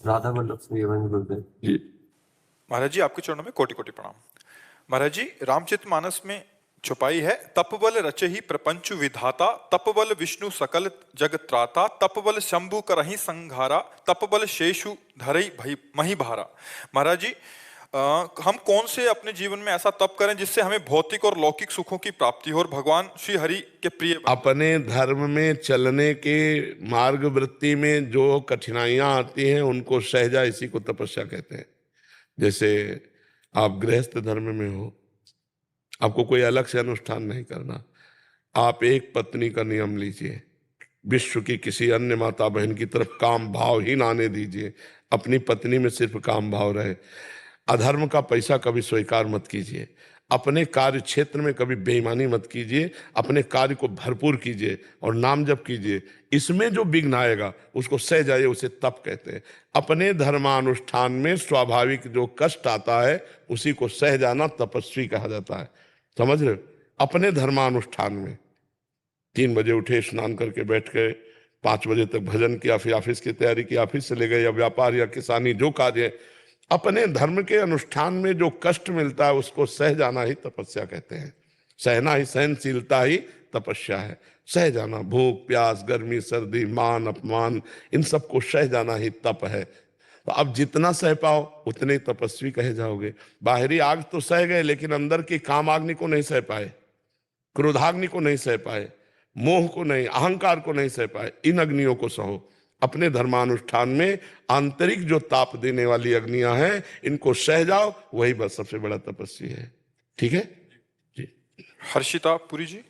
राधा वल्लभ से यवन बोलते जी। महाराज जी आपके चरणों में कोटि कोटि प्रणाम। महाराज जी रामचरितमानस में छुपाई है, तपबल रचहि प्रपंच विधाता, तपबल विष्णु सकल जग त्राता, तपबल शंभु करहि संघारा, तपबल शेषु धरई भई मही भारा। महाराज जी हम कौन से अपने जीवन में ऐसा तप करें जिससे हमें भौतिक और लौकिक सुखों की प्राप्ति हो और भगवान श्री हरि के प्रिय अपने धर्म में चलने के मार्ग वृत्ति में जो कठिनाइयां आती हैं उनको सहजा, इसी को तपस्या कहते हैं। जैसे आप गृहस्थ धर्म में हो, आपको कोई अलग से अनुष्ठान नहीं करना, आप एक पत्नी का नियम लीजिए, विश्व की किसी अन्य माता बहन की तरफ काम भाव ही ना आने दीजिए, अपनी पत्नी में सिर्फ काम भाव रहे। अधर्म का पैसा कभी स्वीकार मत कीजिए, अपने कार्य क्षेत्र में कभी बेईमानी मत कीजिए, अपने कार्य को भरपूर कीजिए और नाम जप कीजिए। इसमें जो विघ्न आएगा उसको सह जाइए, उसे तप कहते हैं। अपने धर्मानुष्ठान में स्वाभाविक जो कष्ट आता है उसी को सह जाना तपस्वी कहा जाता है। समझ रहे हो? अपने धर्मानुष्ठान में 3 बजे उठे, स्नान करके बैठ गए, 5 बजे तक भजन किया, फिर ऑफिस की तैयारी की, ऑफिस से ले गए, या व्यापार या किसानी जो कार्य है, अपने धर्म के अनुष्ठान में जो कष्ट मिलता है उसको सह जाना ही तपस्या कहते हैं। सहना ही, सहनशीलता ही तपस्या है। सह जाना, भूख प्यास गर्मी सर्दी मान अपमान, इन सबको सह जाना ही तप है। तो अब जितना सह पाओ उतने ही तपस्वी कहे जाओगे। बाहरी आग तो सह गए लेकिन अंदर की कामाग्नि को नहीं सह पाए, क्रोधाग्नि को नहीं सह पाए, मोह को नहीं, अहंकार को नहीं सह पाए। इन अग्नियों को सहो। अपने धर्मानुष्ठान में आंतरिक जो ताप देने वाली अग्नियां हैं इनको सह जाओ, वही बस सबसे बड़ा तपस्वी है। ठीक है जी। हर्षिता पुरी जी।